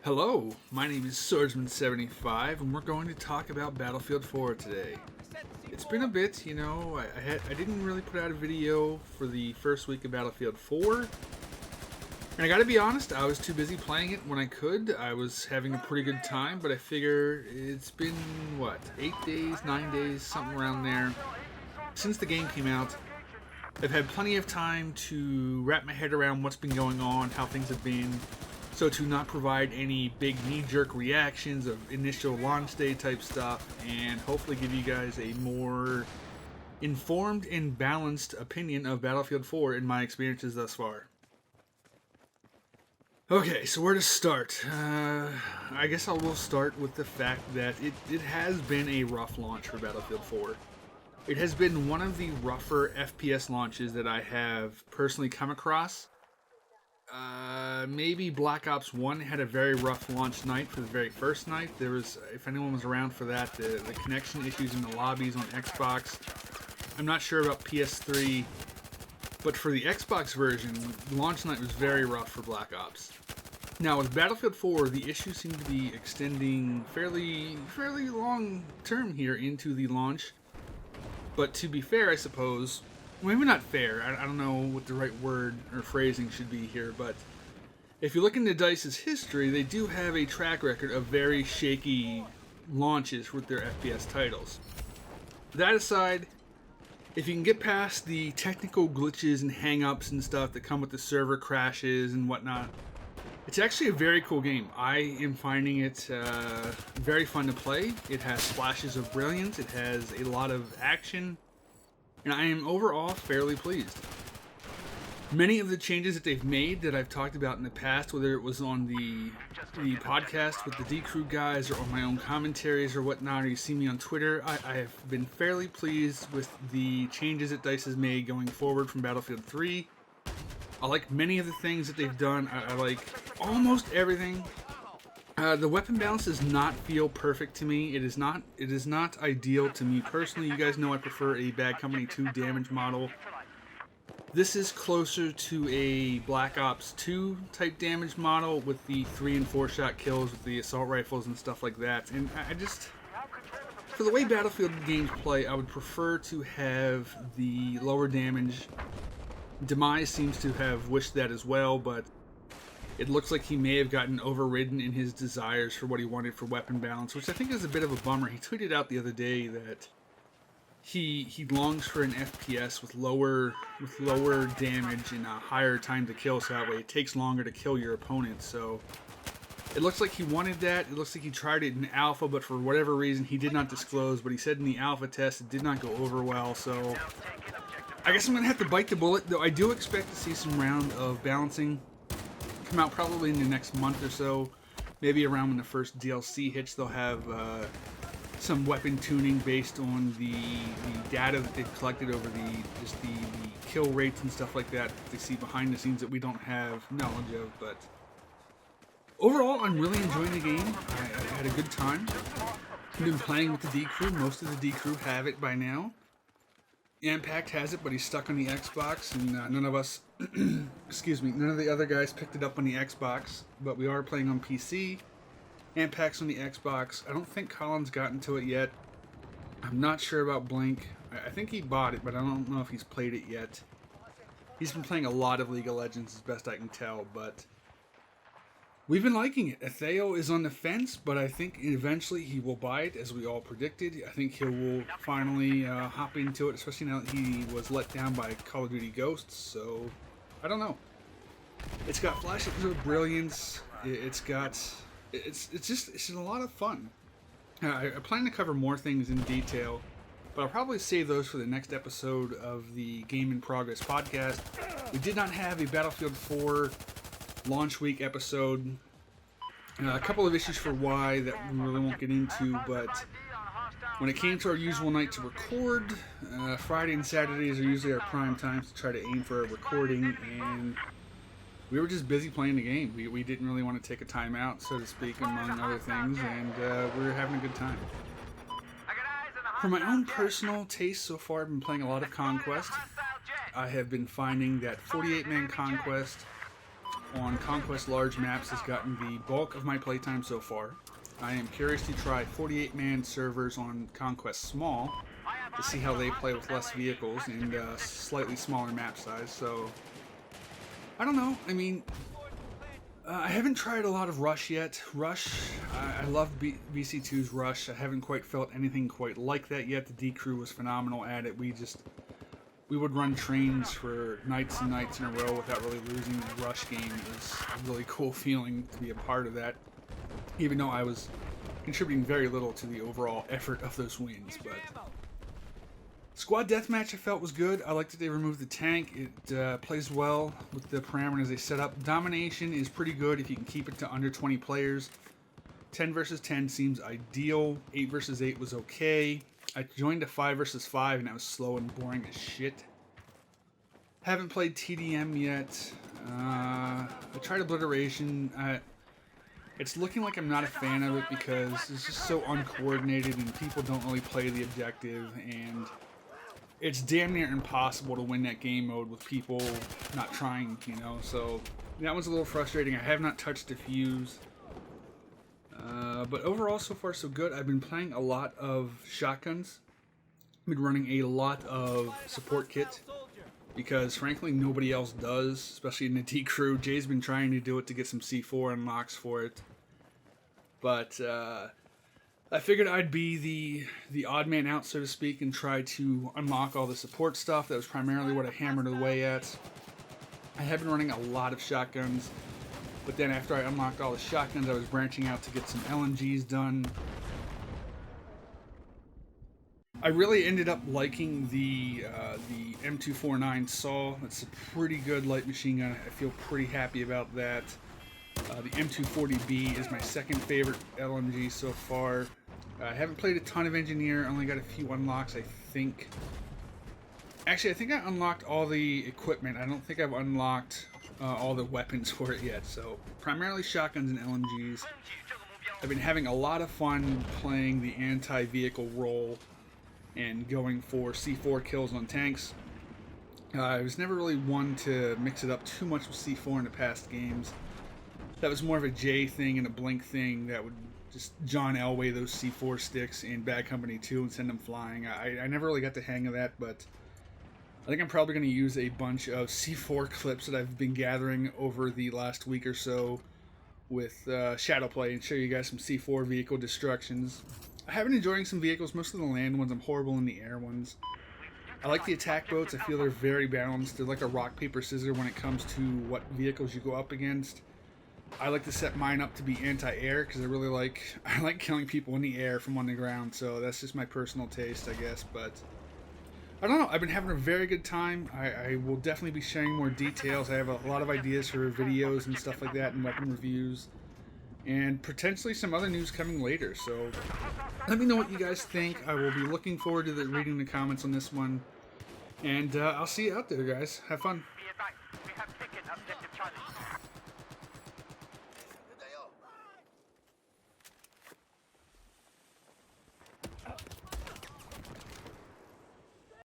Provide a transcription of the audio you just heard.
Hello, my name is Swordsman75, and we're going to talk about Battlefield 4 today. It's been a bit, I didn't really put out a video for the first week of Battlefield 4, and I gotta be honest, I was too busy playing it when I could. I was having a pretty good time, but I figure it's been, 8 days, 9 days, something around there, since the game came out. I've had plenty of time to wrap my head around what's been going on, how things have been. So to not provide any big knee-jerk reactions of initial launch day type stuff, and hopefully give you guys a more informed and balanced opinion of Battlefield 4 in my experiences thus far. Okay, so where to start? I guess I will start with the fact that it has been a rough launch for Battlefield 4. It has been one of the rougher FPS launches that I have personally come across. Maybe Black Ops 1 had a very rough launch night for the very first night. There was, if anyone was around for that, the connection issues in the lobbies on Xbox. I'm not sure about PS3, but for the Xbox version, the launch night was very rough for Black Ops. Now with Battlefield 4, the issues seem to be extending fairly long term here into the launch. But to be fair, I suppose, maybe not fair, I don't know what the right word or phrasing should be here, but if you look into DICE's history, they do have a track record of very shaky launches with their FPS titles. That aside, if you can get past the technical glitches and hang-ups and stuff that come with the server crashes and whatnot, it's actually a very cool game. I am finding it very fun to play. It has flashes of brilliance, it has a lot of action, and I am overall fairly pleased. Many of the changes that they've made that I've talked about in the past, whether it was on the podcast with the D-Crew guys or on my own commentaries or whatnot, or you see me on Twitter, I have been fairly pleased with the changes that DICE has made going forward from Battlefield 3. I like many of the things that they've done. I like almost everything. The weapon balance does not feel perfect to me. It is not ideal to me personally. You guys know I prefer a Bad Company 2 damage model. This is closer to a Black Ops 2 type damage model with the 3 and 4 shot kills with the assault rifles and stuff like that. And for the way Battlefield games play, I would prefer to have the lower damage. Demise seems to have wished that as well, but it looks like he may have gotten overridden in his desires for what he wanted for weapon balance, which I think is a bit of a bummer. He tweeted out the other day that he longs for an FPS with lower damage and a higher time to kill, so that way it takes longer to kill your opponent. So it looks like he wanted that. It looks like he tried it in alpha, but for whatever reason he did not disclose. But he said in the alpha test it did not go over well, so I guess I'm going to have to bite the bullet, though I do expect to see some round of balancing come out probably in the next month or so. Maybe around when the first DLC hits, they'll have some weapon tuning based on the data that they've collected over the kill rates and stuff like that they see behind the scenes that we don't have knowledge of. But overall, I'm really enjoying the game. I had a good time. I've been playing with the D-Crew. Most of the D-Crew have it by now. Impact has it, but he's stuck on the Xbox, and none of us, none of the other guys picked it up on the Xbox, but we are playing on PC. Impact's on the Xbox. I don't think Colin's gotten to it yet. I'm not sure about Blink. I think he bought it, but I don't know if he's played it yet. He's been playing a lot of League of Legends, as best I can tell, but we've been liking it. Atheo is on the fence, but I think eventually he will buy it, as we all predicted. I think he will finally hop into it, especially now that he was let down by Call of Duty Ghosts, so I don't know. It's got flashes of brilliance. It's just a lot of fun. I plan to cover more things in detail, but I'll probably save those for the next episode of the Game in Progress podcast. We did not have a Battlefield 4 launch week episode. A couple of issues for why that we really won't get into, but when it came to our usual night to record, Friday and Saturdays are usually our prime times to try to aim for a recording, and we were just busy playing the game. We didn't really want to take a time out, so to speak, among other things, and we were having a good time. For my own personal taste so far, I've been playing a lot of Conquest. I have been finding that 48-man Conquest on Conquest large maps has gotten the bulk of my playtime so far. I am curious to try 48-man servers on Conquest Small to see how they play with less vehicles and slightly smaller map size. So, I don't know. I mean, I haven't tried a lot of Rush yet. Rush, I love VC2's Rush. I haven't quite felt anything quite like that yet. The D crew was phenomenal at it. We would run trains for nights and nights in a row without really losing. The Rush game. It was a really cool feeling to be a part of that, even though I was contributing very little to the overall effort of those wins. But Squad Deathmatch I felt was good. I like that they removed the tank. It plays well with the parameters they set up. Domination is pretty good if you can keep it to under 20 players. 10 versus 10 seems ideal. 8 versus 8 was okay. I joined a 5 versus 5 and that was slow and boring as shit. Haven't played TDM yet. I tried Obliteration. It's looking like I'm not a fan of it because it's just so uncoordinated and people don't really play the objective, and it's damn near impossible to win that game mode with people not trying, you know, so that was a little frustrating. I have not touched Diffuse. But overall, so far so good. I've been playing a lot of shotguns. I've been running a lot of support kit because frankly nobody else does, especially in the D crew. Jay's been trying to do it to get some C4 unlocks for it. But I figured I'd be the odd man out, so to speak, and try to unlock all the support stuff. That was primarily what I hammered away at. I have been running a lot of shotguns, but then after I unlocked all the shotguns, I was branching out to get some LMGs done. I really ended up liking the M249 SAW. It's a pretty good light machine gun. I feel pretty happy about that. The M240B is my second favorite LMG so far. I haven't played a ton of Engineer, only got a few unlocks, I think. Actually, I think I unlocked all the equipment. I don't think I've unlocked all the weapons for it yet, so primarily shotguns and LMGs. I've been having a lot of fun playing the anti-vehicle role and going for C4 kills on tanks. I was never really one to mix it up too much with C4 in the past games. That was more of a J thing and a Blink thing that would just John Elway those C4 sticks in Bad Company 2 and send them flying. I never really got the hang of that, but I think I'm probably going to use a bunch of C4 clips that I've been gathering over the last week or so with Shadowplay and show you guys some C4 vehicle destructions. I have been enjoying some vehicles, most of the land ones. I'm horrible in the air ones. I like the attack boats. I feel they're very balanced. They're like a rock, paper, scissors when it comes to what vehicles you go up against. I like to set mine up to be anti-air because I like killing people in the air from on the ground. So that's just my personal taste, I guess. But I don't know. I've been having a very good time. I will definitely be sharing more details. I have a lot of ideas for videos and stuff like that and weapon reviews. And potentially some other news coming later. So let me know what you guys think. I will be looking forward to reading the comments on this one. And I'll see you out there, guys. Have fun.